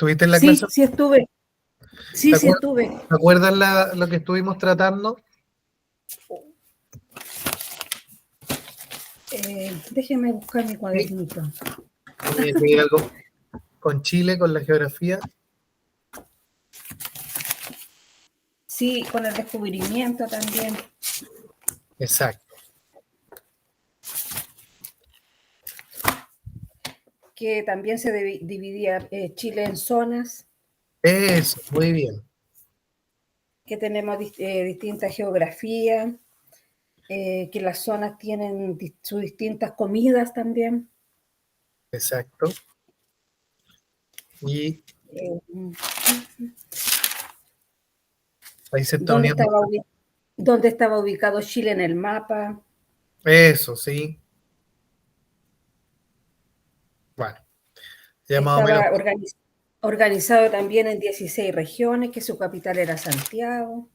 ¿Estuviste en la Sí, clase? sí estuve. Sí, ¿Te sí acuer- estuve. ¿Te acuerdas lo que estuvimos tratando? Déjeme buscar mi Sí. cuadernito. Tenía que ver algo con Chile, con la geografía. Sí, con el descubrimiento también. Exacto. Que también se dividía Chile en zonas, Eso, muy bien. que tenemos distintas geografías, que las zonas tienen sus distintas comidas también. Exacto. Y Eh, ahí se está dónde uniendo. estaba, dónde estaba ubicado Chile en el mapa. Eso, sí. Bueno, ya más o menos. Estaba organizado también en 16 regiones, que su capital era Santiago,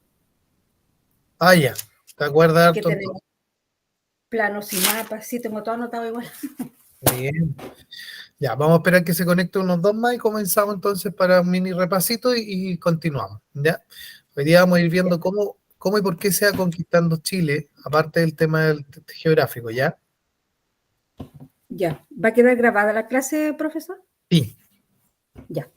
Ah, ya. ¿Te acuerdas que harto entonces? tenemos planos y mapas. Sí, tengo todo anotado igual. Bien. Ya, vamos a esperar que se conecte unos dos más y comenzamos entonces para un mini repasito y continuamos. ¿Ya? Hoy día vamos a ir Ya, viendo cómo y por qué se va conquistando Chile, aparte del tema geográfico, ¿ya? ya. ¿Va a quedar grabada la clase, profesor? Sí. Ya.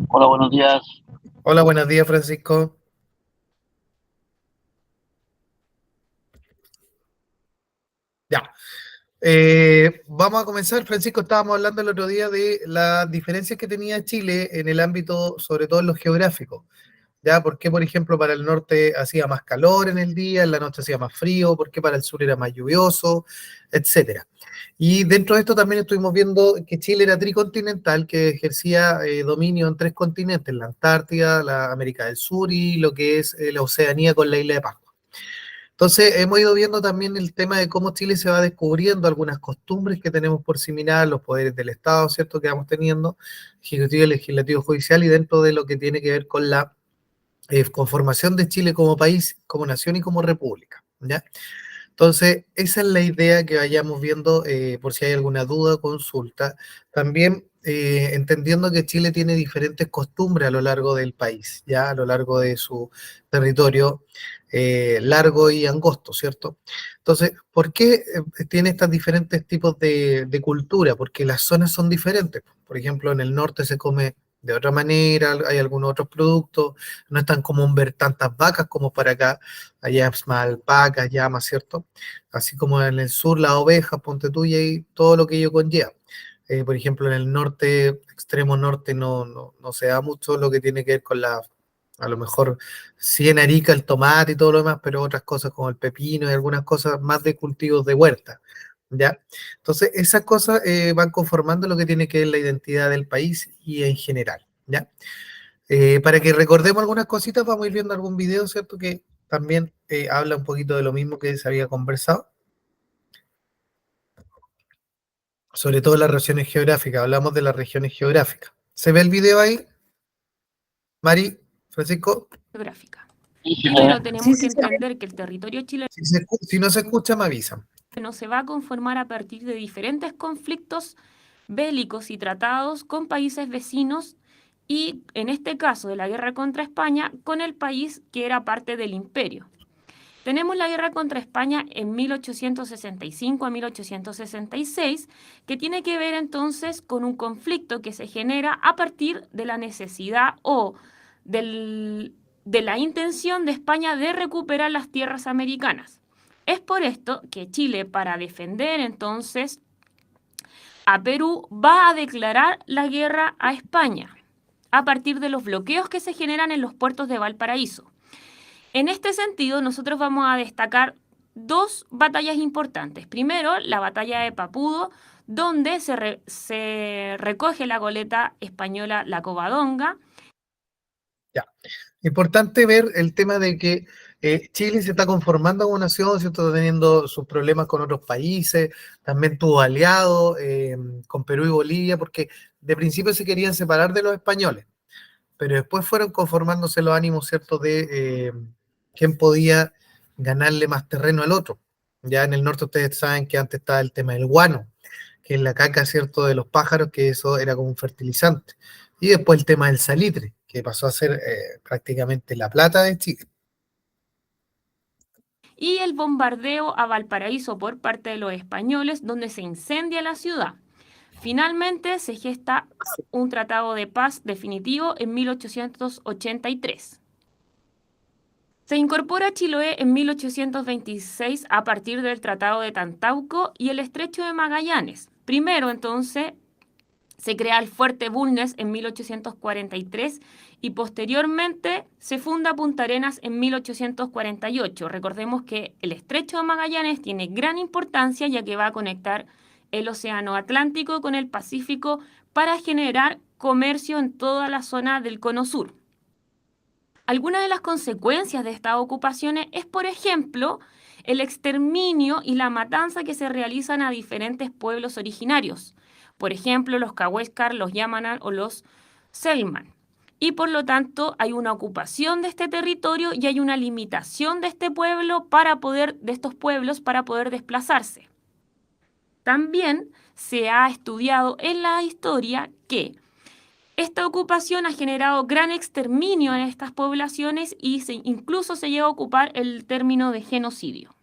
Hola, buenos días. Hola, buenos días, Francisco. Ya. Vamos a comenzar, Francisco. Estábamos hablando el otro día de las diferencias que tenía Chile en el ámbito, sobre todo en lo geográfico. ¿Ya? ¿Por qué, por ejemplo, para el norte hacía más calor en el día, en la noche hacía más frío? ¿Por qué para el sur era más lluvioso? Etcétera. Y dentro de esto también estuvimos viendo que Chile era tricontinental, que ejercía dominio en tres continentes, la Antártida, la América del Sur y lo que es la Oceanía con la isla de Pascua. Entonces, hemos ido viendo también el tema de cómo Chile se va descubriendo algunas costumbres que tenemos por similar, los poderes del Estado, ¿cierto?, que vamos teniendo, ejecutivo, legislativo, judicial, y dentro de lo que tiene que ver con la conformación de Chile como país, como nación y como república, ¿ya? Entonces, esa es la idea que vayamos viendo, por si hay alguna duda o consulta. También entendiendo que Chile tiene diferentes costumbres a lo largo del país, ya a lo largo de su territorio largo y angosto, ¿cierto? Entonces, ¿por qué tiene estos diferentes tipos de cultura? Porque las zonas son diferentes. Por ejemplo, en el norte se come de otra manera, hay algunos otros productos, no es tan común ver tantas vacas como para acá, allá es más alpacas, llamas, ¿cierto? Así como en el sur las ovejas, ponte tú, y todo lo que ello conlleva. Por ejemplo, en el norte, extremo norte, no se da mucho lo que tiene que ver con a lo mejor sí en Arica el tomate y todo lo demás, pero otras cosas como el pepino y algunas cosas más de cultivos de huerta, ¿ya? Entonces, esas cosas van conformando lo que tiene que ver la identidad del país y en general, ¿ya? Para que recordemos algunas cositas, vamos a ir viendo algún video, ¿cierto? Que también habla un poquito de lo mismo que se había conversado, sobre todo las regiones geográficas. Hablamos de las regiones geográficas. ¿Se ve el video ahí, Mari, Francisco? Geográfica. Sí, sí, Primero Sí, tenemos que sí, se ve. entender que el territorio chileno Si no se escucha, me avisan. se va a conformar a partir de diferentes conflictos bélicos y tratados con países vecinos y, en este caso de la guerra contra España, con el país que era parte del imperio. Tenemos la guerra contra España en 1865 a 1866, que tiene que ver entonces con un conflicto que se genera a partir de la necesidad o de la intención de España de recuperar las tierras americanas. Es por esto que Chile, para defender entonces a Perú, va a declarar la guerra a España a partir de los bloqueos que se generan en los puertos de Valparaíso. En este sentido, nosotros vamos a destacar dos batallas importantes. Primero, la batalla de Papudo, donde se recoge la goleta española La Covadonga. Ya. Importante ver el tema de que Chile se está conformando como nación, ¿cierto? Está teniendo sus problemas con otros países, también tuvo aliados con Perú y Bolivia, porque de principio se querían separar de los españoles. pero después fueron conformándose los ánimos, ¿cierto?, de quién podía ganarle más terreno al otro. Ya en el norte ustedes saben que antes estaba el tema del guano, que es la caca, ¿cierto?, de los pájaros, que eso era como un fertilizante. Y después el tema del salitre, que pasó a ser prácticamente la plata de Chile. Y el bombardeo a Valparaíso por parte de los españoles, donde se incendia la ciudad. Finalmente se gesta un tratado de paz definitivo en 1883. Se incorpora Chiloé en 1826 a partir del Tratado de Tantauco y el Estrecho de Magallanes. Primero, entonces, se crea el Fuerte Bulnes en 1843 y posteriormente se funda Punta Arenas en 1848. Recordemos que el Estrecho de Magallanes tiene gran importancia ya que va a conectar el Océano Atlántico con el Pacífico para generar comercio en toda la zona del Cono Sur. Algunas de las consecuencias de estas ocupaciones es, por ejemplo, el exterminio y la matanza que se realizan a diferentes pueblos originarios. Por ejemplo, los Cahuéscar, los Yamanan o los Selman. Y por lo tanto hay una ocupación de este territorio y hay una limitación de este pueblo de estos pueblos para poder desplazarse. También se ha estudiado en la historia que esta ocupación ha generado gran exterminio en estas poblaciones y incluso se llega a ocupar el término de genocidio.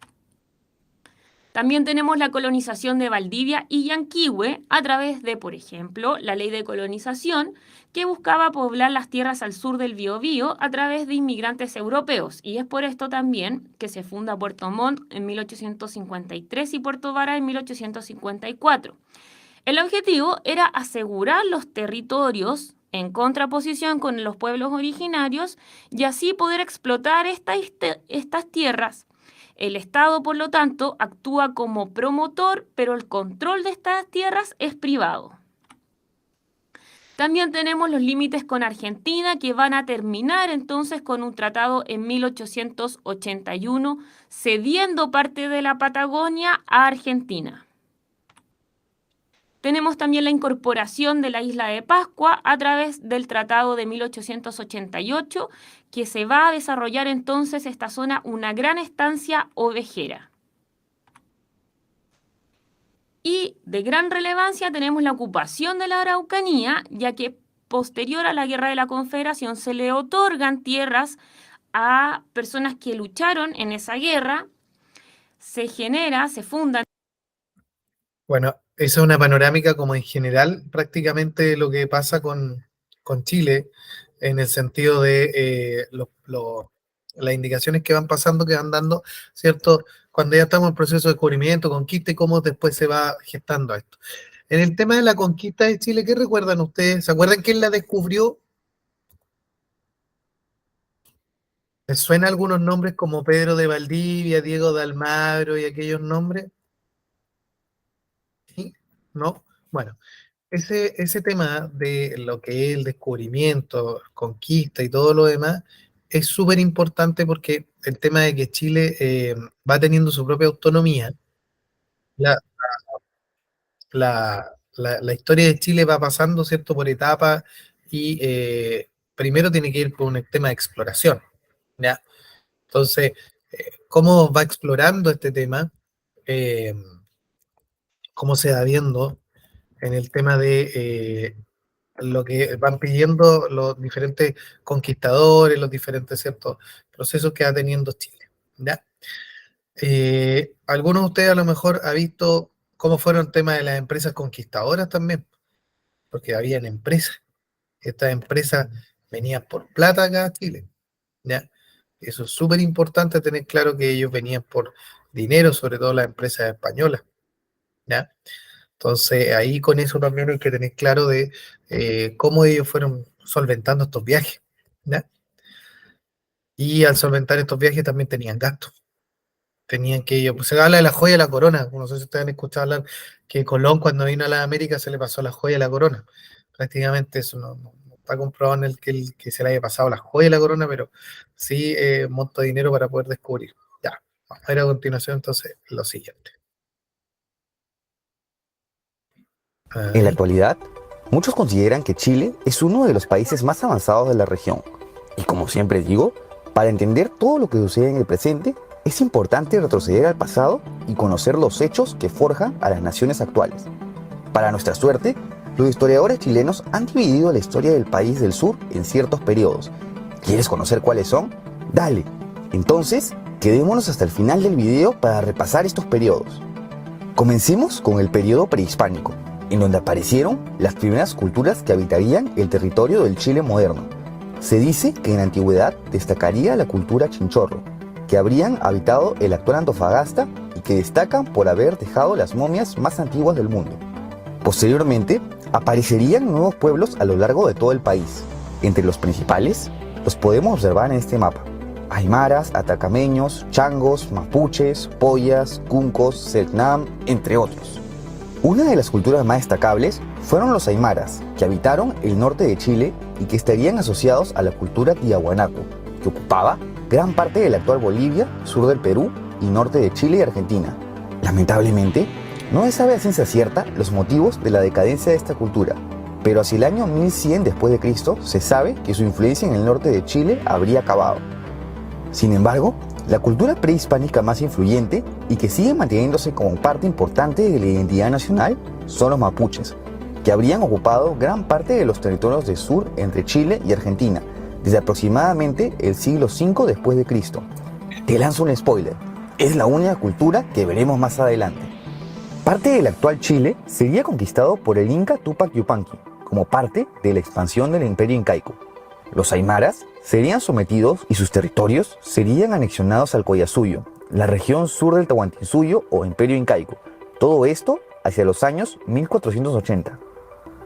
También tenemos la colonización de Valdivia y Yanquihue a través de, por ejemplo, la ley de colonización que buscaba poblar las tierras al sur del Biobío a través de inmigrantes europeos. Y es por esto también que se funda Puerto Montt en 1853 y Puerto Vara en 1854. El objetivo era asegurar los territorios en contraposición con los pueblos originarios y así poder explotar estas tierras. El Estado, por lo tanto, actúa como promotor, pero el control de estas tierras es privado. También tenemos los límites con Argentina que van a terminar entonces con un tratado en 1881, cediendo parte de la Patagonia a Argentina. Tenemos también la incorporación de la isla de Pascua a través del Tratado de 1888, que se va a desarrollar entonces esta zona una gran estancia ovejera. Y de gran relevancia tenemos la ocupación de la Araucanía, ya que posterior a la Guerra de la Confederación se le otorgan tierras a personas que lucharon en esa guerra, se fundan. Bueno, esa es una panorámica como en general prácticamente lo que pasa con Chile en el sentido de las indicaciones que van pasando, que van dando, ¿cierto? Cuando ya estamos en proceso de descubrimiento, conquista y cómo después se va gestando esto. En el tema de la conquista de Chile, ¿qué recuerdan ustedes? ¿Se acuerdan quién la descubrió? ¿Les suena algunos nombres como Pedro de Valdivia, Diego de Almagro y aquellos nombres? ¿Sí? ¿No? Bueno, ese tema de lo que es el descubrimiento, conquista y todo lo demás es súper importante porque el tema de que Chile va teniendo su propia autonomía, la, la historia de Chile va pasando, ¿cierto?, por etapas y primero tiene que ir por un tema de exploración, ¿ya? Entonces, ¿cómo va explorando este tema? Eh, ¿Cómo se va viendo en el tema de lo que van pidiendo los diferentes conquistadores, los diferentes ciertos procesos que va teniendo Chile? ¿Ya? Algunos de ustedes a lo mejor ha visto cómo fueron el tema de las empresas conquistadoras también, porque habían empresas. Estas empresas venían por plata acá a Chile, ¿ya? Eso es súper importante tener claro que ellos venían por dinero, sobre todo las empresas españolas, ¿ya? Entonces ahí con eso también hay que tener claro de cómo ellos fueron solventando estos viajes, ¿ya? Y al solventar estos viajes también tenían gastos. Tenían que ellos, pues se habla de la joya de la corona, no sé si ustedes han escuchado hablar que Colón cuando vino a la América se le pasó la joya de la corona. Prácticamente eso no está comprobado en el que se le haya pasado la joya de la corona, pero sí un monto de dinero para poder descubrir. Ya, vamos a ver a continuación entonces lo siguiente. En la actualidad, Muchos consideran que Chile es uno de los países más avanzados de la región. Y como siempre digo, para entender todo lo que sucede en el presente, es importante retroceder al pasado y conocer los hechos que forjan a las naciones actuales. Para nuestra suerte, los historiadores chilenos han dividido la historia del país del sur en ciertos periodos. ¿Quieres conocer cuáles son? ¡Dale! Entonces, quedémonos hasta el final del video para repasar estos periodos. Comencemos con el periodo prehispánico, en donde aparecieron las primeras culturas que habitarían el territorio del Chile moderno. Se dice que en la antigüedad destacaría la cultura chinchorro, que habrían habitado el actual Antofagasta y que destacan por haber dejado las momias más antiguas del mundo. Posteriormente, aparecerían nuevos pueblos a lo largo de todo el país. Entre los principales, los podemos observar en este mapa: aymaras, atacameños, changos, mapuches, poyas, cuncos, selknam, entre otros. Una de las culturas más destacables fueron los aymaras, que habitaron el norte de Chile y que estarían asociados a la cultura tiahuanaco, que ocupaba gran parte de la actual Bolivia, sur del Perú y norte de Chile y Argentina. Lamentablemente, no se sabe a ciencia cierta los motivos de la decadencia de esta cultura, pero hacia el año 1100 después de Cristo se sabe que su influencia en el norte de Chile habría acabado. Sin embargo, la cultura prehispánica más influyente y que sigue manteniéndose como parte importante de la identidad nacional son los mapuches, que habrían ocupado gran parte de los territorios del sur entre Chile y Argentina, desde aproximadamente el siglo V después de Cristo. Te lanzo un spoiler, es la única cultura que veremos más adelante. Parte del actual Chile sería conquistado por el Inca Túpac Yupanqui, como parte de la expansión del Imperio Incaico. Los aymaras serían sometidos y sus territorios serían anexionados al Collasuyo, la región sur del Tahuantinsuyo o Imperio Incaico. Todo esto hacia los años 1480.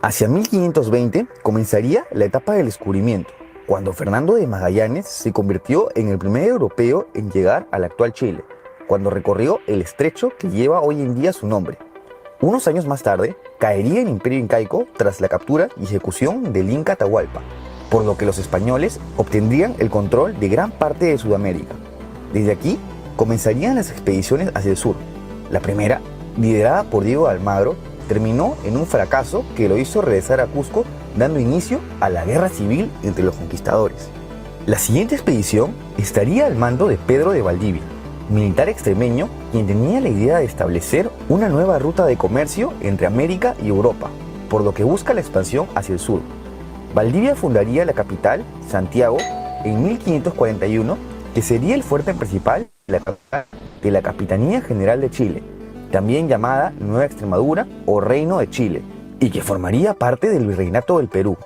Hacia 1520 comenzaría la etapa del descubrimiento, cuando Fernando de Magallanes se convirtió en el primer europeo en llegar al actual Chile, cuando recorrió el estrecho que lleva hoy en día su nombre. Unos años más tarde, caería el Imperio Incaico tras la captura y ejecución del Inca Atahualpa, por lo que los españoles obtendrían el control de gran parte de Sudamérica. Desde aquí comenzarían las expediciones hacia el sur. La primera, liderada por Diego de Almagro, terminó en un fracaso que lo hizo regresar a Cusco, dando inicio a la guerra civil entre los conquistadores. La siguiente expedición estaría al mando de Pedro de Valdivia, militar extremeño quien tenía la idea de establecer una nueva ruta de comercio entre América y Europa, por lo que busca la expansión hacia el sur. Valdivia fundaría la capital, Santiago, en 1541, que sería el fuerte principal de la Capitanía General de Chile, también llamada Nueva Extremadura o Reino de Chile, y que formaría parte del Virreinato del Perú,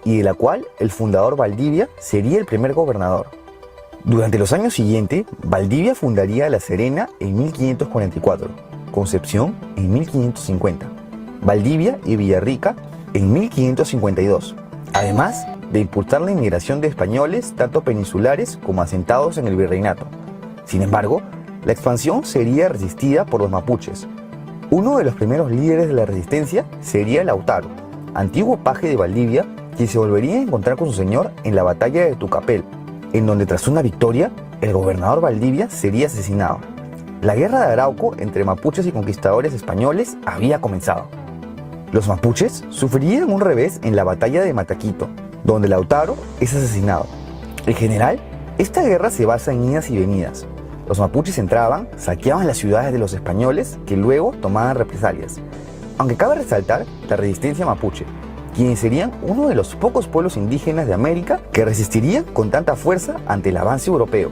y de la cual el fundador Valdivia sería el primer gobernador. Durante los años siguientes, Valdivia fundaría La Serena en 1544, Concepción en 1550, Valdivia y Villarrica en 1552, además de impulsar la inmigración de españoles tanto peninsulares como asentados en el virreinato. Sin embargo, la expansión sería resistida por los mapuches. Uno de los primeros líderes de la resistencia sería Lautaro, antiguo paje de Valdivia, quien se volvería a encontrar con su señor en la batalla de Tucapel, en donde tras una victoria, el gobernador Valdivia sería asesinado. La guerra de Arauco entre mapuches y conquistadores españoles había comenzado. Los mapuches sufrirían un revés en la batalla de Mataquito, donde Lautaro es asesinado. En general, esta guerra se basa en idas y venidas. Los mapuches entraban, saqueaban las ciudades de los españoles, que luego tomaban represalias. Aunque cabe resaltar la resistencia mapuche, quienes serían uno de los pocos pueblos indígenas de América que resistirían con tanta fuerza ante el avance europeo.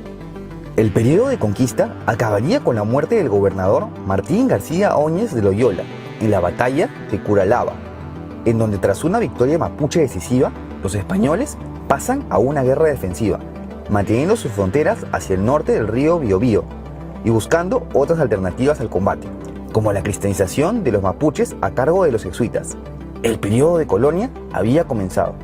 El periodo de conquista acabaría con la muerte del gobernador Martín García Óñez de Loyola en la batalla de Curalaba, en donde tras una victoria mapuche decisiva, los españoles pasan a una guerra defensiva, manteniendo sus fronteras hacia el norte del río Biobío y buscando otras alternativas al combate, como la cristianización de los mapuches a cargo de los jesuitas. El periodo de colonia había comenzado.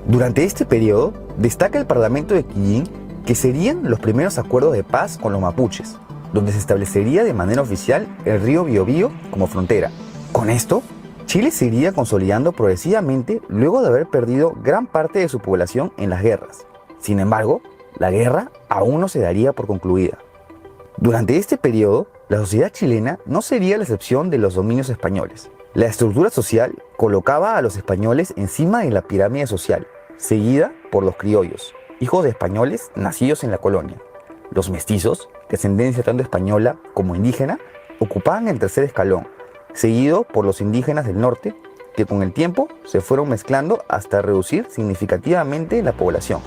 Durante este periodo destaca el Parlamento de Quillín, que serían los primeros acuerdos de paz con los mapuches, donde se establecería de manera oficial el río Biobío como frontera. Con esto, Chile se iría consolidando progresivamente luego de haber perdido gran parte de su población en las guerras. Sin embargo, la guerra aún no se daría por concluida. Durante este periodo, la sociedad chilena no sería la excepción de los dominios españoles. La estructura social colocaba a los españoles encima de la pirámide social, seguida por los criollos, hijos de españoles nacidos en la colonia. Los mestizos, de ascendencia tanto española como indígena, ocupaban el tercer escalón, seguido por los indígenas del norte, que con el tiempo se fueron mezclando hasta reducir significativamente la población.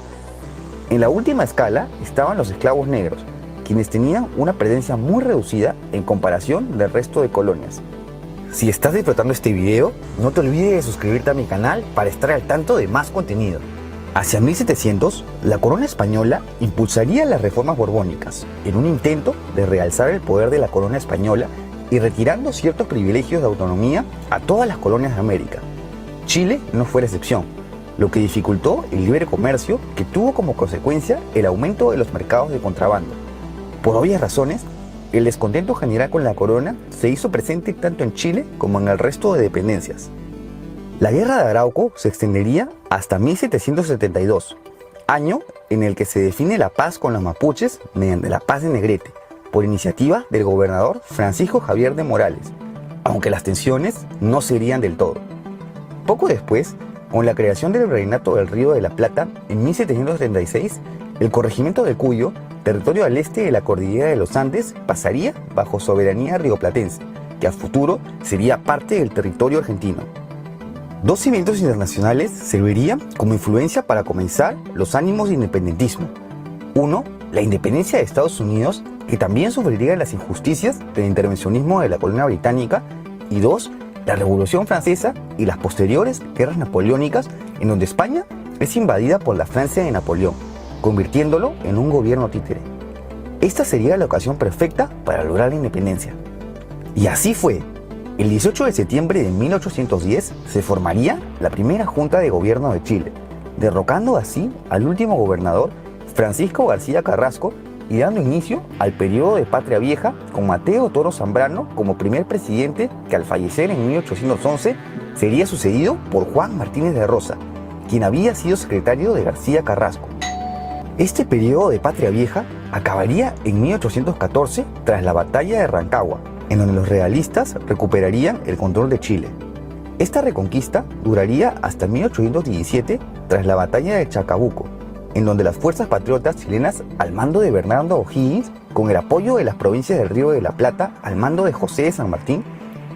En la última escala estaban los esclavos negros, quienes tenían una presencia muy reducida en comparación del resto de colonias. Si estás disfrutando este video, no te olvides de suscribirte a mi canal para estar al tanto de más contenido. Hacia 1700, la corona española impulsaría las reformas borbónicas en un intento de realzar el poder de la corona española y retirando ciertos privilegios de autonomía a todas las colonias de América. Chile no fue la excepción, lo que dificultó el libre comercio que tuvo como consecuencia el aumento de los mercados de contrabando. Por obvias razones, el descontento general con la corona se hizo presente tanto en Chile como en el resto de dependencias. La guerra de Arauco se extendería hasta 1772, año en el que se define la paz con los mapuches mediante la Paz de Negrete, por iniciativa del gobernador Francisco Javier de Morales, aunque las tensiones no serían del todo. Poco después, con la creación del Virreinato del Río de la Plata en 1736, el corregimiento de Cuyo, territorio al este de la cordillera de los Andes, pasaría bajo soberanía rioplatense, que a futuro sería parte del territorio argentino. Dos eventos internacionales servirían como influencia para comenzar los ánimos de independentismo. Uno, la independencia de Estados Unidos, que también sufriría las injusticias del intervencionismo de la colonia británica. Y dos, la Revolución Francesa y las posteriores guerras napoleónicas, en donde España es invadida por la Francia de Napoleón, convirtiéndolo en un gobierno títere. Esta sería la ocasión perfecta para lograr la independencia. Y así fue. El 18 de septiembre de 1810 se formaría la primera Junta de Gobierno de Chile, derrocando así al último gobernador, Francisco García Carrasco, y dando inicio al periodo de Patria Vieja con Mateo Toro Zambrano como primer presidente, que al fallecer en 1811 sería sucedido por Juan Martínez de Rosa, quien había sido secretario de García Carrasco. Este periodo de Patria Vieja acabaría en 1814 tras la batalla de Rancagua, en donde los realistas recuperarían el control de Chile. Esta reconquista duraría hasta 1817 tras la batalla de Chacabuco, en donde las fuerzas patriotas chilenas al mando de Bernardo O'Higgins, con el apoyo de las provincias del Río de la Plata al mando de José de San Martín,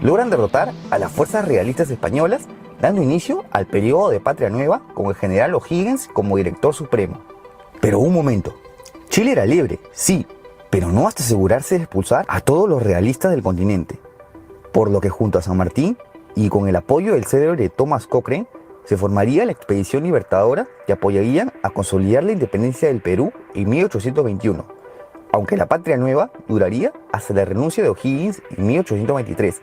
logran derrotar a las fuerzas realistas españolas, dando inicio al periodo de Patria Nueva con el general O'Higgins como director supremo. Pero un momento, Chile era libre, sí, pero no hasta asegurarse de expulsar a todos los realistas del continente, por lo que junto a San Martín y con el apoyo del célebre Thomas Cochrane, se formaría la Expedición Libertadora que apoyarían a consolidar la independencia del Perú en 1821, aunque la Patria Nueva duraría hasta la renuncia de O'Higgins en 1823,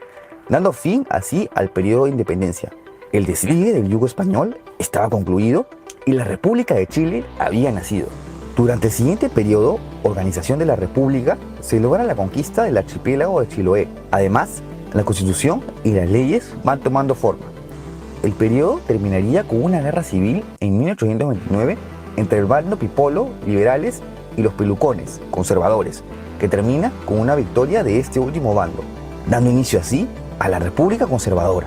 dando fin así al periodo de independencia. El desligue del yugo español estaba concluido y la República de Chile había nacido. Durante el siguiente periodo, organización de la República, se logra la conquista del archipiélago de Chiloé. Además, la Constitución y las leyes van tomando forma. El periodo terminaría con una guerra civil en 1829 entre el bando Pipolo, liberales, y los Pelucones, conservadores, que termina con una victoria de este último bando, dando inicio así a la República Conservadora.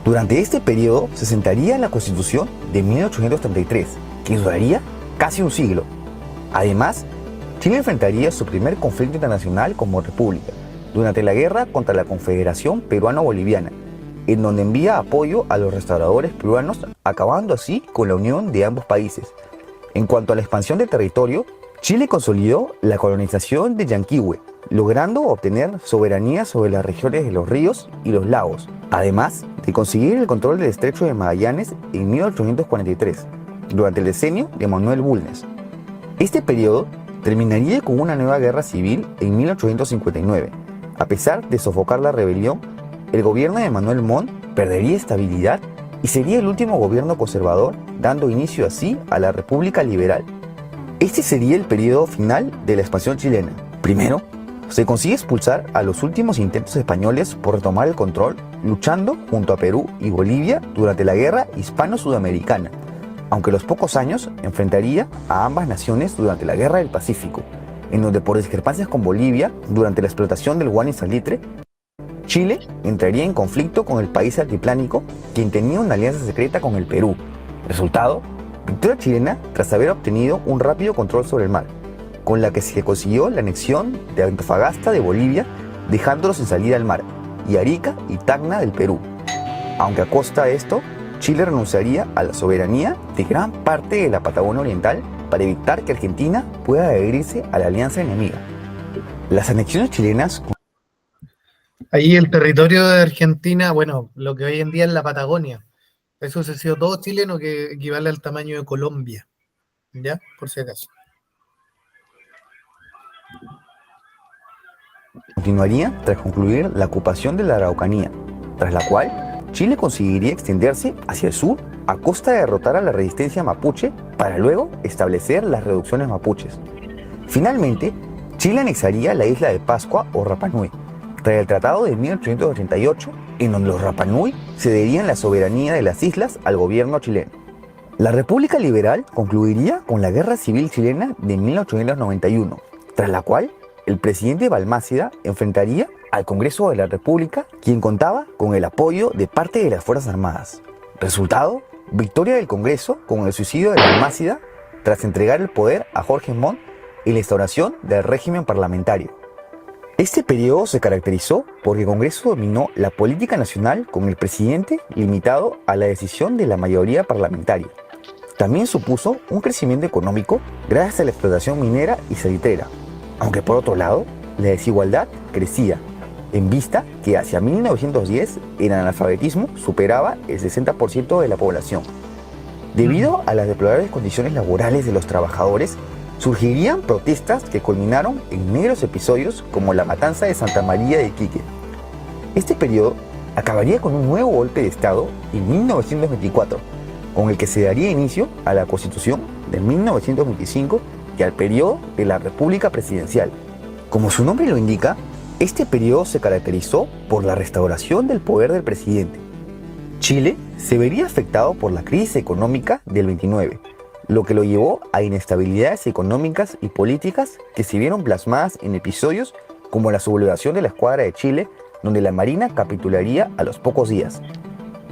Durante este periodo se sentaría la Constitución de 1833, que duraría casi un siglo. Además, Chile enfrentaría su primer conflicto internacional como república, durante la guerra contra la Confederación Peruano-Boliviana, en donde envía apoyo a los restauradores peruanos, acabando así con la unión de ambos países. En cuanto a la expansión del territorio, Chile consolidó la colonización de Yanquihue, logrando obtener soberanía sobre las regiones de los ríos y los lagos, además de conseguir el control del Estrecho de Magallanes en 1843, durante el decenio de Manuel Bulnes. Este periodo terminaría con una nueva guerra civil en 1859. A pesar de sofocar la rebelión, el gobierno de Manuel Montt perdería estabilidad y sería el último gobierno conservador, dando inicio así a la República Liberal. Este sería el periodo final de la expansión chilena. Primero, se consigue expulsar a los últimos intentos españoles por retomar el control, luchando junto a Perú y Bolivia durante la Guerra Hispano-Sudamericana, aunque a los pocos años enfrentaría a ambas naciones durante la Guerra del Pacífico, en donde por discrepancias con Bolivia durante la explotación del guano y salitre, Chile entraría en conflicto con el país altiplánico, quien tenía una alianza secreta con el Perú. Resultado, victoria chilena tras haber obtenido un rápido control sobre el mar, con la que se consiguió la anexión de Antofagasta de Bolivia, dejándolos sin salida al mar, y Arica y Tacna del Perú. Aunque a costa de esto, Chile renunciaría a la soberanía de gran parte de la Patagonia Oriental para evitar que Argentina pueda adherirse a la alianza enemiga. Las anexiones chilenas... Ahí el territorio de Argentina, bueno, lo que hoy en día es la Patagonia. Eso se ha sido todo chileno, que equivale al tamaño de Colombia. ¿Ya? Por si acaso. Continuaría tras concluir la ocupación de la Araucanía, tras la cual Chile conseguiría extenderse hacia el sur a costa de derrotar a la resistencia mapuche para luego establecer las reducciones mapuches. Finalmente, Chile anexaría la isla de Pascua o Rapa Nui, tras el Tratado de 1888, en donde los Rapa Nui cederían la soberanía de las islas al gobierno chileno. La República Liberal concluiría con la Guerra Civil Chilena de 1891, tras la cual el presidente Balmaceda enfrentaría al Congreso de la República, quien contaba con el apoyo de parte de las Fuerzas Armadas. Resultado, victoria del Congreso con el suicidio de Balmaceda tras entregar el poder a Jorge Montt y la instauración del régimen parlamentario. Este periodo se caracterizó porque el Congreso dominó la política nacional con el presidente limitado a la decisión de la mayoría parlamentaria. También supuso un crecimiento económico gracias a la explotación minera y salitrera, aunque por otro lado, la desigualdad crecía, en vista que hacia 1910 el analfabetismo superaba el 60% de la población. Debido a las deplorables condiciones laborales de los trabajadores, surgirían protestas que culminaron en negros episodios como la matanza de Santa María de Iquique. Este periodo acabaría con un nuevo golpe de Estado en 1924, con el que se daría inicio a la Constitución de 1925 y al periodo de la República Presidencial. Como su nombre lo indica, este periodo se caracterizó por la restauración del poder del presidente. Chile se vería afectado por la crisis económica del 29, lo que lo llevó a inestabilidades económicas y políticas que se vieron plasmadas en episodios como la sublevación de la Escuadra de Chile, donde la Marina capitularía a los pocos días.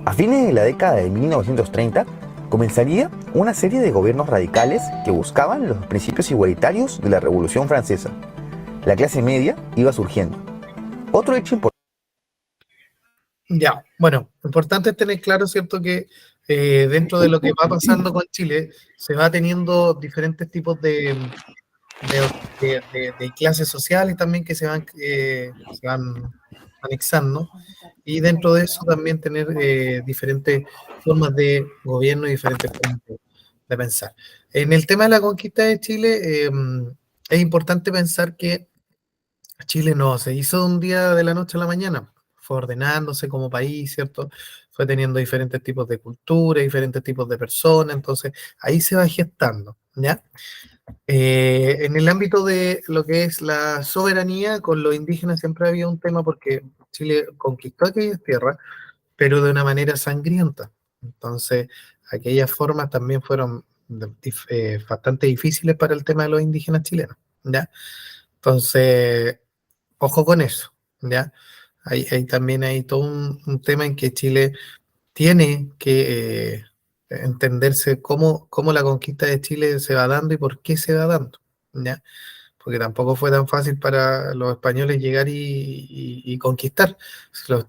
A fines de la década de 1930, comenzaría una serie de gobiernos radicales que buscaban los principios igualitarios de la Revolución Francesa. La clase media iba surgiendo. Otro hecho importante... Ya, bueno, lo importante es tener claro, ¿cierto?, que dentro de lo que va pasando con Chile, se va teniendo diferentes tipos de clases sociales también que se van anexando, y dentro de eso también tener diferentes formas de gobierno y diferentes formas de pensar. En el tema de la conquista de Chile, es importante pensar que Chile no se hizo de un día de la noche a la mañana, fue ordenándose como país, ¿cierto? Fue teniendo diferentes tipos de cultura, diferentes tipos de personas, entonces ahí se va gestando, ¿ya? En el ámbito de lo que es la soberanía, con los indígenas siempre había un tema porque Chile conquistó aquellas tierras, pero de una manera sangrienta. Entonces, aquellas formas también fueron bastante difíciles para el tema de los indígenas chilenos, ¿ya? Entonces, ojo con eso, ¿ya? Ahí también hay todo un tema en que Chile tiene que entenderse cómo la conquista de Chile se va dando y por qué se va dando, ¿ya? Porque tampoco fue tan fácil para los españoles llegar y conquistar. Los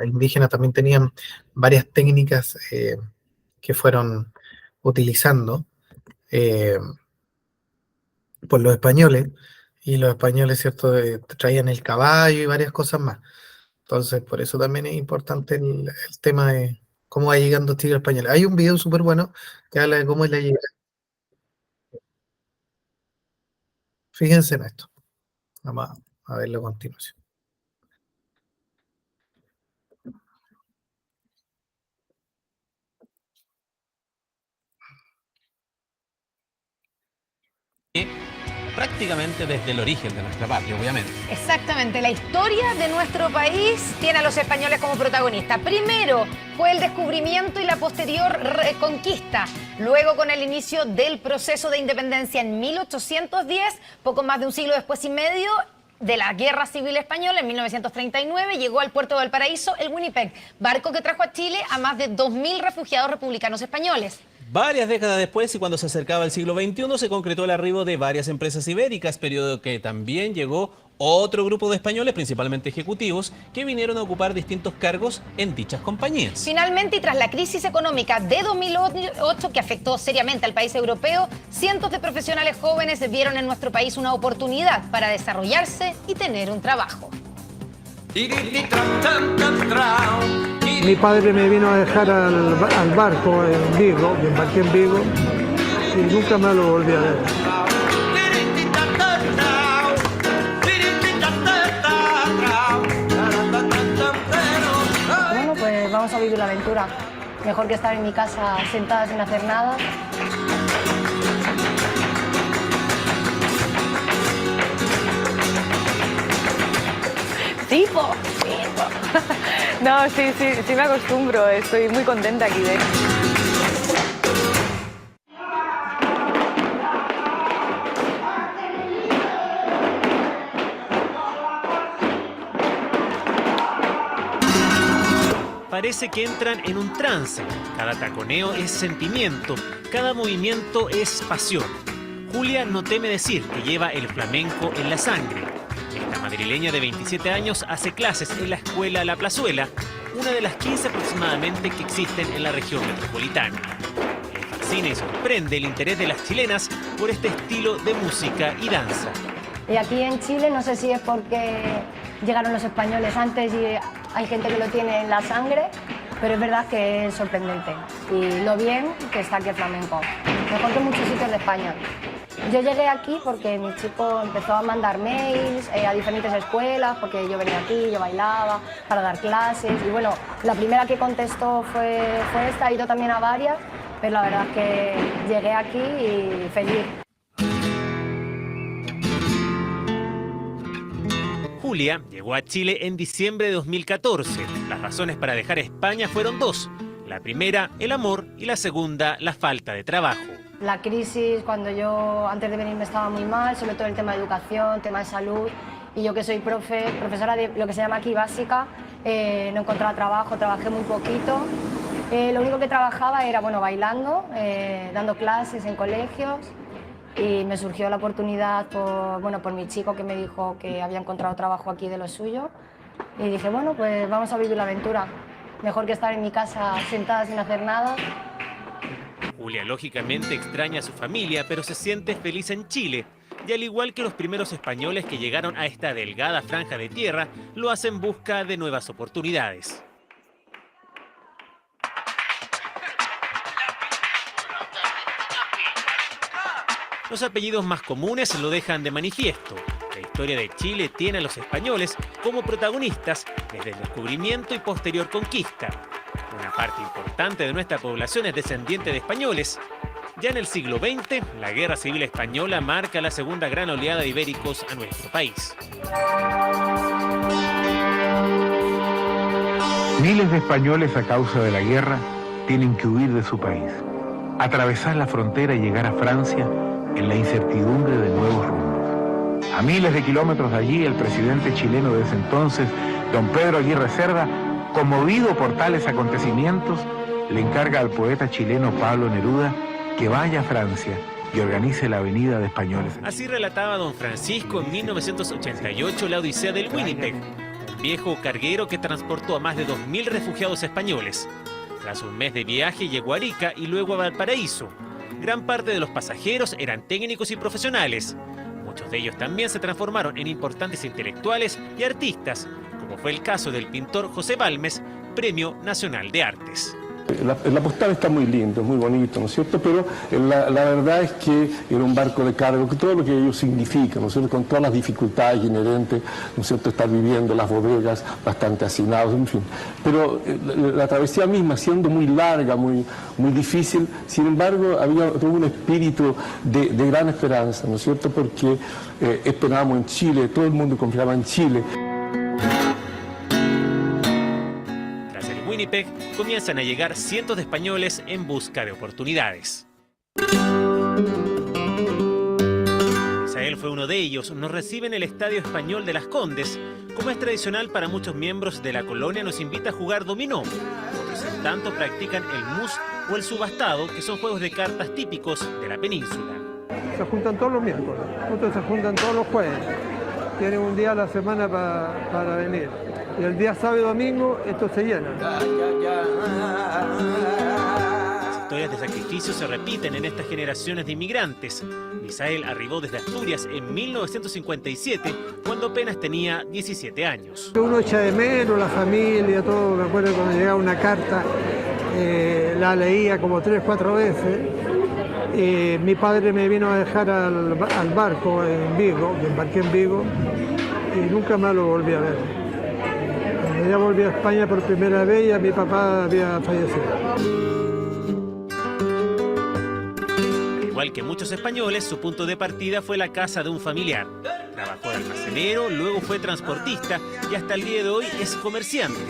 indígenas también tenían varias técnicas que fueron utilizando por los españoles, y los españoles, ¿cierto?, traían el caballo y varias cosas más. Entonces, por eso también es importante el tema de cómo va llegando Chile español. Hay un video súper bueno que habla de cómo es la llegada. Fíjense en esto. Vamos a verlo a continuación. Prácticamente desde el origen de nuestra patria, obviamente. Exactamente, la historia de nuestro país tiene a los españoles como protagonistas. Primero fue el descubrimiento y la posterior reconquista. Luego, con el inicio del proceso de independencia en 1810, poco más de un siglo después y medio, de la Guerra Civil Española en 1939 llegó al puerto de Valparaíso el Winnipeg, barco que trajo a Chile a más de 2.000 refugiados republicanos españoles. Varias décadas después y cuando se acercaba el siglo XXI se concretó el arribo de varias empresas ibéricas, periodo que también llegó otro grupo de españoles, principalmente ejecutivos, que vinieron a ocupar distintos cargos en dichas compañías. Finalmente, y tras la crisis económica de 2008 que afectó seriamente al país europeo, cientos de profesionales jóvenes vieron en nuestro país una oportunidad para desarrollarse y tener un trabajo. Mi padre me vino a dejar al barco en Vigo, yo embarqué en Vigo y nunca me lo volví a ver. Bueno, pues vamos a vivir la aventura. Mejor que estar en mi casa sentada sin hacer nada. ¡Tipo! No, sí me acostumbro, estoy muy contenta aquí de. Parece que entran en un trance. Cada taconeo es sentimiento, cada movimiento es pasión. Julia no teme decir que lleva el flamenco en la sangre. Esta madrileña de 27 años hace clases en la escuela La Plazuela, una de las 15 aproximadamente que existen en la región metropolitana. Le fascina y sorprende el interés de las chilenas por este estilo de música y danza. Y aquí en Chile no sé si es porque llegaron los españoles antes y hay gente que lo tiene en la sangre, pero es verdad que es sorprendente. Y lo bien que está aquí el flamenco, mejor que muchos sitios de España. Yo llegué aquí porque mi chico empezó a mandar mails a diferentes escuelas, porque yo venía aquí, yo bailaba para dar clases. Y bueno, la primera que contestó fue esta, ha ido también a varias, pero la verdad es que llegué aquí y feliz. Julia llegó a Chile en diciembre de 2014. Las razones para dejar España fueron dos. La primera, el amor, y la segunda, la falta de trabajo. La crisis, cuando yo antes de venirme estaba muy mal, sobre todo el tema de educación, tema de salud, y yo que soy profesora de lo que se llama aquí básica, no encontraba trabajo, trabajé muy poquito. Lo único que trabajaba era bailando, dando clases en colegios, y me surgió la oportunidad por mi chico que me dijo que había encontrado trabajo aquí de lo suyo, y dije, bueno, pues vamos a vivir la aventura. Mejor que estar en mi casa sentada sin hacer nada. Julia lógicamente extraña a su familia, pero se siente feliz en Chile. Y al igual que los primeros españoles que llegaron a esta delgada franja de tierra, lo hacen en busca de nuevas oportunidades. Los apellidos más comunes lo dejan de manifiesto. La historia de Chile tiene a los españoles como protagonistas desde el descubrimiento y posterior conquista. Una parte importante de nuestra población es descendiente de españoles. Ya en el siglo XX, la Guerra Civil Española marca la segunda gran oleada de ibéricos a nuestro país. Miles de españoles a causa de la guerra tienen que huir de su país, atravesar la frontera y llegar a Francia en la incertidumbre de nuevos rumbos. A miles de kilómetros de allí, el presidente chileno de ese entonces, don Pedro Aguirre Cerda, conmovido por tales acontecimientos, le encarga al poeta chileno Pablo Neruda que vaya a Francia y organice la Avenida de Españoles. Así relataba don Francisco en 1988 la odisea del Winnipeg, un viejo carguero que transportó a más de 2.000 refugiados españoles. Tras un mes de viaje llegó a Arica y luego a Valparaíso. Gran parte de los pasajeros eran técnicos y profesionales. Muchos de ellos también se transformaron en importantes intelectuales y artistas, como fue el caso del pintor José Balmes, Premio Nacional de Artes. La postal está muy lindo, muy bonito, ¿no es cierto? Pero la verdad es que era un barco de carga, que todo lo que ello significa, ¿no es cierto? Con todas las dificultades inherentes, ¿no es cierto? Estar viviendo las bodegas bastante hacinados, en fin. Pero la travesía misma, siendo muy larga, muy difícil, sin embargo, había todo un espíritu de gran esperanza, ¿no es cierto? Porque esperábamos en Chile, todo el mundo confiaba en Chile. Winnipeg, comienzan a llegar cientos de españoles en busca de oportunidades. Es Misael fue uno de ellos. Nos recibe en el Estadio Español de Las Condes. Como es tradicional para muchos miembros de la colonia, nos invita a jugar dominó. Otros en tanto practican el mus o el subastado, que son juegos de cartas típicos de la península. Se juntan todos los miércoles, otros se juntan todos los jueves. Tienen un día a la semana para venir. Y el día sábado y domingo esto se llena. Las historias de sacrificio se repiten en estas generaciones de inmigrantes. Misael arribó desde Asturias en 1957, cuando apenas tenía 17 años. Uno echa de menos la familia, todo. Me acuerdo cuando llegaba una carta, la leía como 3 o 4 veces. Mi padre me vino a dejar al barco en Vigo, que embarqué en Vigo, y nunca más lo volví a ver. Cuando ya volví a España por primera vez, ya mi papá había fallecido. Igual que muchos españoles, su punto de partida fue la casa de un familiar. Trabajó de almacenero, luego fue transportista y hasta el día de hoy es comerciante.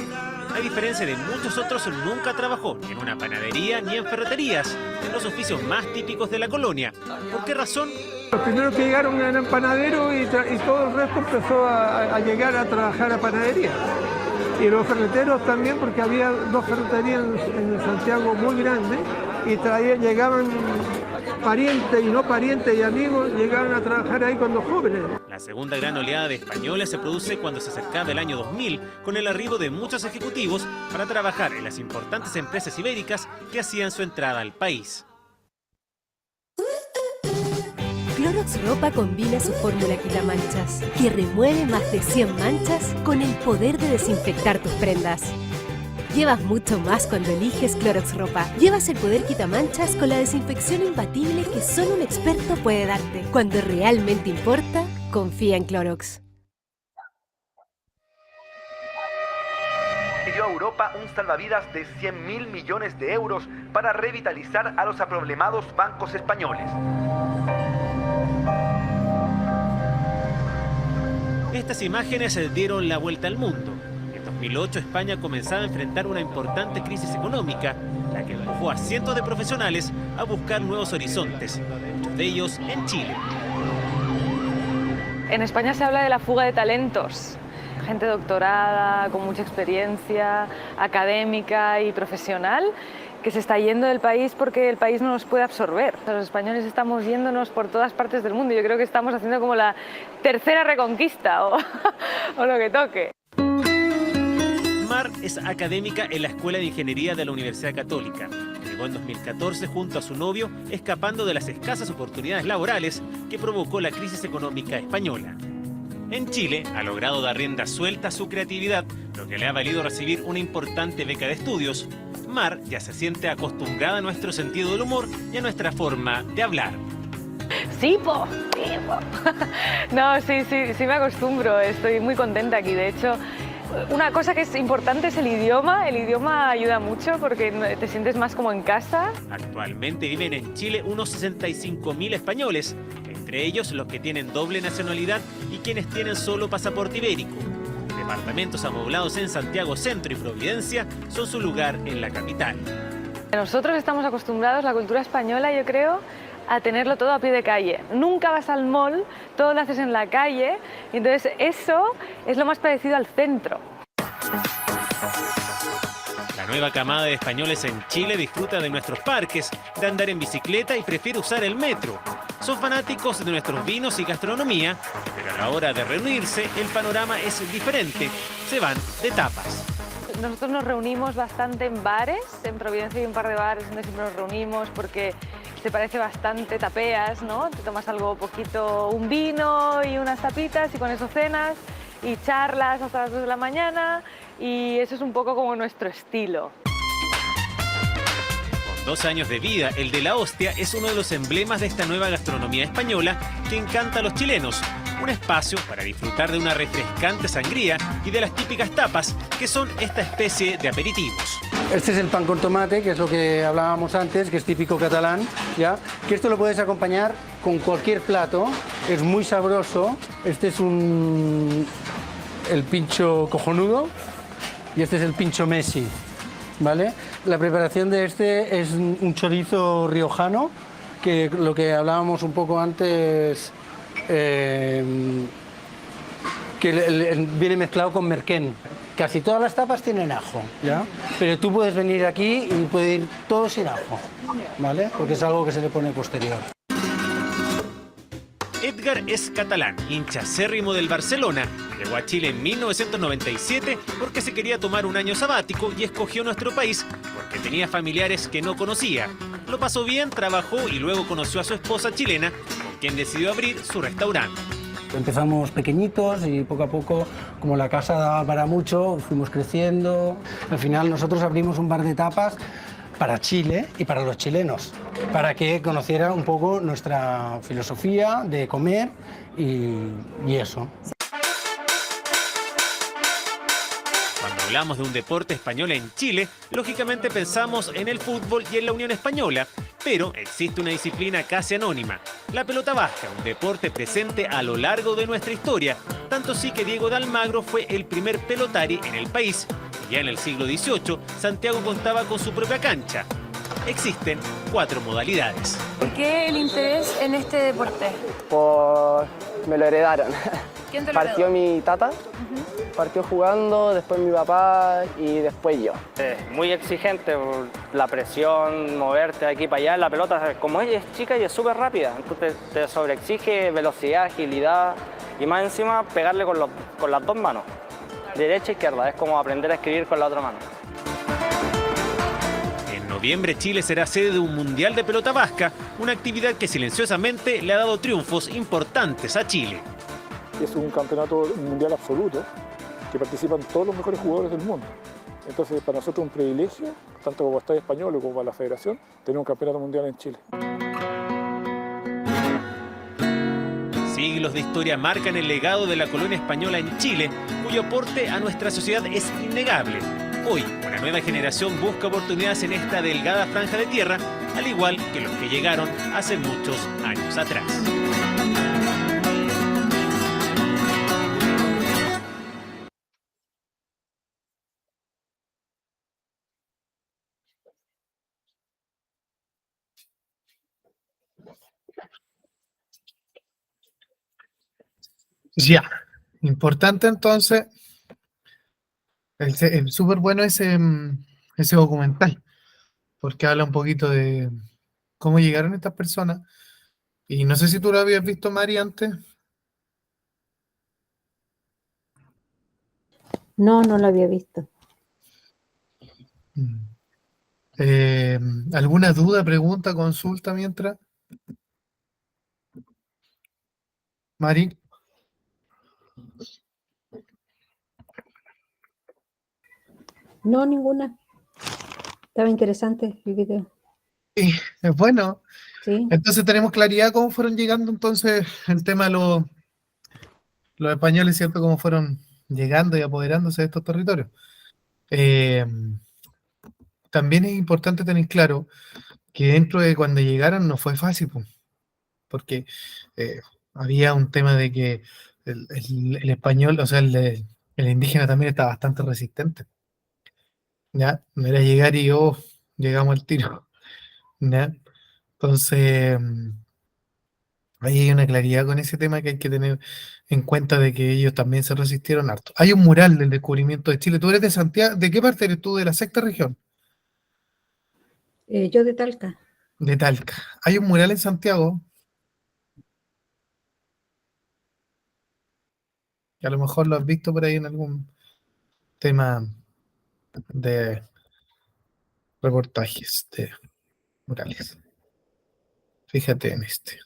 A diferencia de muchos otros, nunca trabajó en una panadería ni en ferreterías, en los oficios más típicos de la colonia. ¿Por qué razón? Los primeros que llegaron eran panaderos y todo el resto empezó a llegar a trabajar a panadería. Y los ferreteros también, porque había 2 ferreterías en Santiago muy grandes y llegaban parientes y no parientes y amigos, llegaban a trabajar ahí cuando jóvenes. La segunda gran oleada de españoles se produce cuando se acercaba el año 2000, con el arribo de muchos ejecutivos para trabajar en las importantes empresas ibéricas que hacían su entrada al país. Clorox Ropa combina su fórmula quitamanchas, que remueve más de 100 manchas con el poder de desinfectar tus prendas. Llevas mucho más cuando eliges Clorox Ropa. Llevas el poder quitamanchas con la desinfección imbatible que solo un experto puede darte. Cuando realmente importa, confía en Clorox. Pidió a Europa un salvavidas de 100.000 millones de euros para revitalizar a los aproblemados bancos españoles. Estas imágenes dieron la vuelta al mundo. En 2008 España comenzaba a enfrentar una importante crisis económica, la que empujó a cientos de profesionales a buscar nuevos horizontes, muchos de ellos en Chile. En España se habla de la fuga de talentos. Gente doctorada, con mucha experiencia, académica y profesional, que se está yendo del país porque el país no nos puede absorber. Los españoles estamos yéndonos por todas partes del mundo. Yo creo que estamos haciendo como la tercera reconquista o lo que toque. Mar es académica en la Escuela de Ingeniería de la Universidad Católica. Llegó en 2014 junto a su novio, escapando de las escasas oportunidades laborales que provocó la crisis económica española. En Chile ha logrado dar rienda suelta a su creatividad, lo que le ha valido recibir una importante beca de estudios. Mar ya se siente acostumbrada a nuestro sentido del humor y a nuestra forma de hablar. Sí, po. No, sí me acostumbro, estoy muy contenta aquí. De hecho, una cosa que es importante es el idioma. El idioma ayuda mucho porque te sientes más como en casa. Actualmente viven en Chile unos 65.000 españoles, entre ellos los que tienen doble nacionalidad y quienes tienen solo pasaporte ibérico. Departamentos amoblados en Santiago Centro y Providencia son su lugar en la capital. Nosotros estamos acostumbrados, la cultura española, yo creo, a tenerlo todo a pie de calle. Nunca vas al mall, todo lo haces en la calle, y entonces eso es lo más parecido al centro. La nueva camada de españoles en Chile disfruta de nuestros parques, de andar en bicicleta y prefiere usar el metro. Son fanáticos de nuestros vinos y gastronomía, pero a la hora de reunirse el panorama es diferente. Se van de tapas. Nosotros nos reunimos bastante en bares, en Providencia hay un par de bares donde siempre nos reunimos porque se parece bastante, tapeas, ¿no? Te tomas algo poquito, un vino y unas tapitas y con eso cenas y charlas hasta las 2 de la mañana y eso es un poco como nuestro estilo. Con 2 años de vida, el de la hostia es uno de los emblemas de esta nueva gastronomía española que encanta a los chilenos. Un espacio para disfrutar de una refrescante sangría y de las típicas tapas, que son esta especie de aperitivos. Este es el pan con tomate, que es lo que hablábamos antes, que es típico catalán, ¿ya? Que esto lo puedes acompañar con cualquier plato, es muy sabroso. Este es el pincho cojonudo y este es el pincho Messi, ¿vale? La preparación de este es un chorizo riojano, que lo que hablábamos un poco antes viene mezclado con merquén. Casi todas las tapas tienen ajo, ¿ya? Pero tú puedes venir aquí y puede ir todo sin ajo, ¿vale? Porque es algo que se le pone posterior. Edgar es catalán, hincha acérrimo del Barcelona. Llegó a Chile en 1997 porque se quería tomar un año sabático y escogió nuestro país porque tenía familiares que no conocía. Lo pasó bien, trabajó y luego conoció a su esposa chilena, con quien decidió abrir su restaurante. Empezamos pequeñitos y poco a poco, como la casa daba para mucho, fuimos creciendo. Al final nosotros abrimos un bar de tapas para Chile y para los chilenos, para que conocieran un poco nuestra filosofía de comer y eso. Cuando hablamos de un deporte español en Chile, lógicamente pensamos en el fútbol y en la Unión Española, pero existe una disciplina casi anónima, la pelota vasca, un deporte presente a lo largo de nuestra historia, tanto sí que Diego de Almagro fue el primer pelotari en el país. Ya en el siglo XVIII, Santiago contaba con su propia cancha. Existen 4 modalidades. ¿Por qué el interés en este deporte? Me lo heredaron. ¿Quién te lo Partió heredó? mi tata, partió jugando, después mi papá y después yo. Es muy exigente por la presión, moverte de aquí para allá. La pelota, como ella es chica y es súper rápida, entonces te sobreexige velocidad, agilidad y más encima pegarle con las dos manos. Derecha e izquierda, es como aprender a escribir con la otra mano. En noviembre Chile será sede de un mundial de pelota vasca, una actividad que silenciosamente le ha dado triunfos importantes a Chile. Es un campeonato mundial absoluto, que participan todos los mejores jugadores del mundo. Entonces para nosotros es un privilegio, tanto como Estadio Español como para la Federación, tener un campeonato mundial en Chile. Siglos de historia marcan el legado de la colonia española en Chile, cuyo aporte a nuestra sociedad es innegable. Hoy, una nueva generación busca oportunidades en esta delgada franja de tierra, al igual que los que llegaron hace muchos años atrás. Ya, importante entonces, súper bueno ese documental, porque habla un poquito de cómo llegaron estas personas, y no sé si tú lo habías visto, Mari, antes. No, no lo había visto. ¿Alguna duda, pregunta, consulta mientras? Mari. No, ninguna. Estaba interesante el video. Sí, es bueno. Sí. Entonces tenemos claridad cómo fueron llegando entonces el tema de los españoles, ¿cierto? Cómo fueron llegando y apoderándose de estos territorios. También es importante tener claro que dentro de cuando llegaron no fue fácil, porque había un tema de que el español, o sea, el indígena también está bastante resistente. ¿Ya? No era llegar y llegamos al tiro. ¿Ya? Entonces, ahí hay una claridad con ese tema que hay que tener en cuenta de que ellos también se resistieron harto. Hay un mural del descubrimiento de Chile. ¿Tú eres de Santiago? ¿De qué parte eres tú? ¿De la sexta región? Yo de Talca. De Talca. Hay un mural en Santiago que a lo mejor lo has visto por ahí en algún tema de reportajes de murales. Fíjate en este.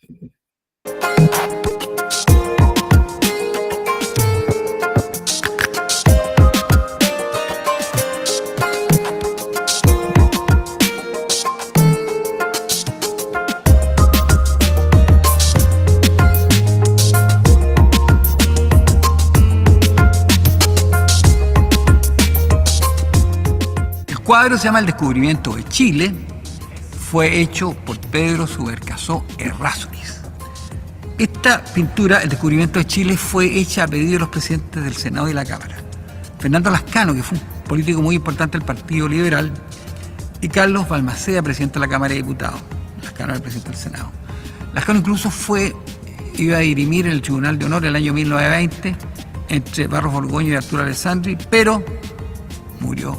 El cuadro se llama El descubrimiento de Chile. Fue hecho por Pedro Subercaseaux Errázuriz. Esta pintura, El descubrimiento de Chile, fue hecha a pedido de los presidentes del Senado y de la Cámara. Fernando Lascano, que fue un político muy importante del Partido Liberal, y Carlos Balmaceda, presidente de la Cámara de Diputados. Lascano era el presidente del Senado. Lascano incluso fue iba a dirimir en el Tribunal de Honor el año 1920 entre Barros Borgoño y Arturo Alessandri, pero murió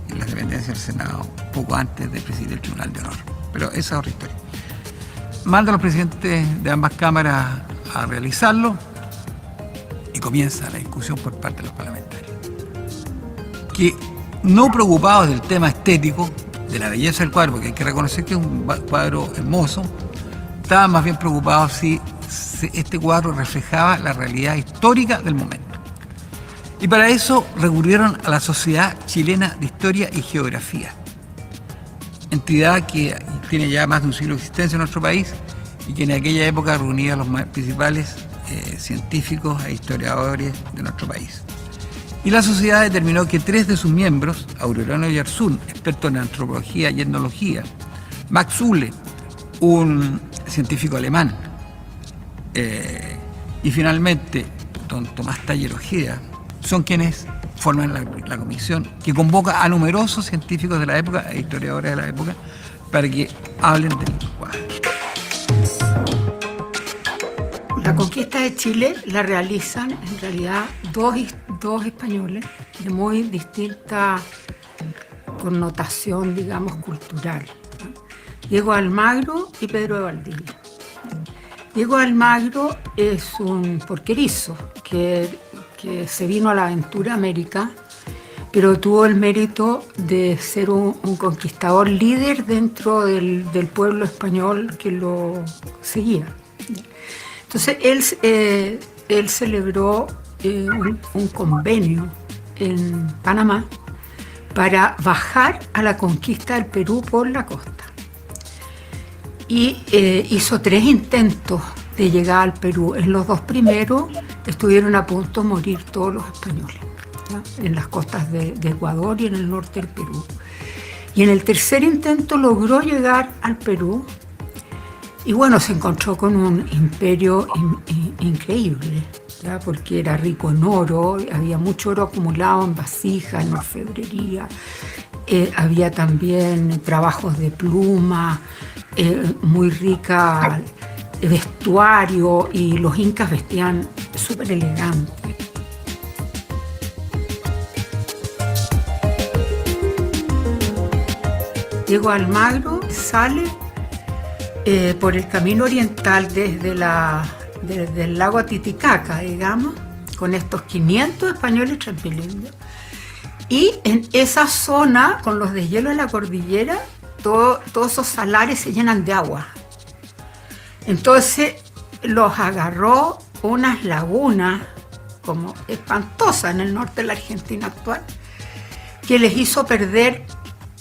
en la dependencia del Senado poco antes de presidir el Tribunal de Honor. Pero esa es otra historia. Manda a los presidentes de ambas cámaras a realizarlo y comienza la discusión por parte de los parlamentarios, que no preocupados del tema estético, de la belleza del cuadro, porque hay que reconocer que es un cuadro hermoso, estaban más bien preocupados si este cuadro reflejaba la realidad histórica del momento. Y para eso recurrieron a la Sociedad Chilena de Historia y Geografía, entidad que tiene ya más de un siglo de existencia en nuestro país y que en aquella época reunía a los principales científicos e historiadores de nuestro país. Y la sociedad determinó que 3 de sus miembros, Aureliano Yarzún, experto en antropología y etnología, Max Uhle, un científico alemán, y finalmente don Tomás Taller Ojeda, son quienes forman la comisión que convoca a numerosos científicos de la época e historiadores de la época para que hablen del cuadro. La conquista de Chile la realizan en realidad dos españoles de muy distinta connotación, digamos, cultural. Diego Almagro y Pedro de Valdivia. Diego Almagro es un porquerizo que se vino a la aventura América, pero tuvo el mérito de ser un conquistador líder dentro del pueblo español que lo seguía. Entonces él celebró un convenio en Panamá para bajar a la conquista del Perú por la costa. Y hizo 3 intentos de llegar al Perú. En los 2 primeros estuvieron a punto de morir todos los españoles, ¿ya? En las costas de Ecuador y en el norte del Perú. Y en el tercer intento logró llegar al Perú y bueno, se encontró con un imperio increíble, ¿ya? Porque era rico en oro, había mucho oro acumulado en vasijas, en orfebrería, había también trabajos de pluma, muy rica vestuario, y los incas vestían súper elegante. Diego Almagro sale por el camino oriental desde el lago Titicaca, digamos, con estos 500 españoles transpiliendo. Y en esa zona, con los deshielos de la cordillera, todos esos salares se llenan de agua. Entonces los agarró unas lagunas como espantosas en el norte de la Argentina actual, que les hizo perder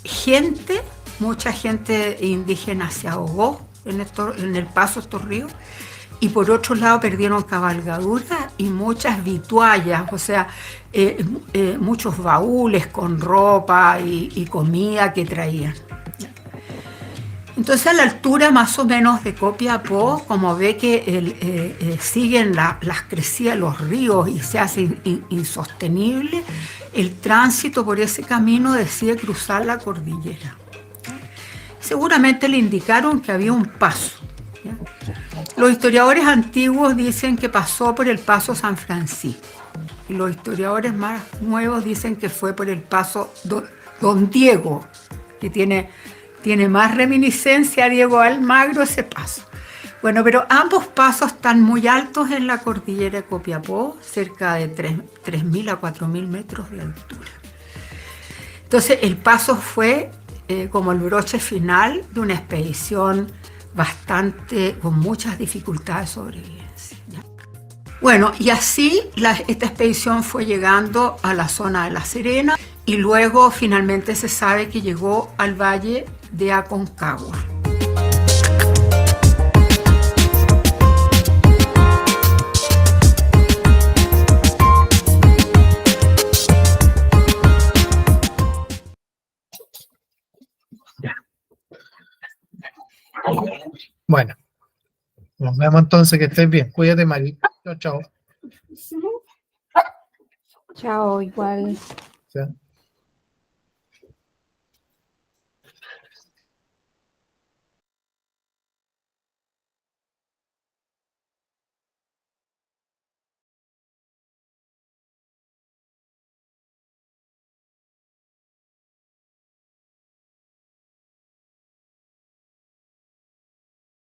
gente, mucha gente indígena se ahogó en el paso de estos ríos, y por otro lado perdieron cabalgaduras y muchas vituallas, o sea, muchos baúles con ropa y comida que traían. Entonces, a la altura más o menos de Copiapó, como ve que siguen las crecidas, los ríos, y se hace insostenible, el tránsito por ese camino decide cruzar la cordillera. Seguramente le indicaron que había un paso, ¿ya? Los historiadores antiguos dicen que pasó por el paso San Francisco, y los historiadores más nuevos dicen que fue por el paso Don Diego, que tiene más reminiscencia a Diego Almagro ese paso. Bueno, pero ambos pasos están muy altos en la cordillera de Copiapó, cerca de 3.000 a 4.000 metros de altura. Entonces el paso fue como el broche final de una expedición con muchas dificultades de sobrevivencia, ¿ya? Bueno, y así esta expedición fue llegando a la zona de La Serena, y luego finalmente se sabe que llegó al valle de Aconcagua. Bueno, nos vemos entonces, que estés bien. Cuídate, Mari. Chao, chao. Chao, igual. Sí.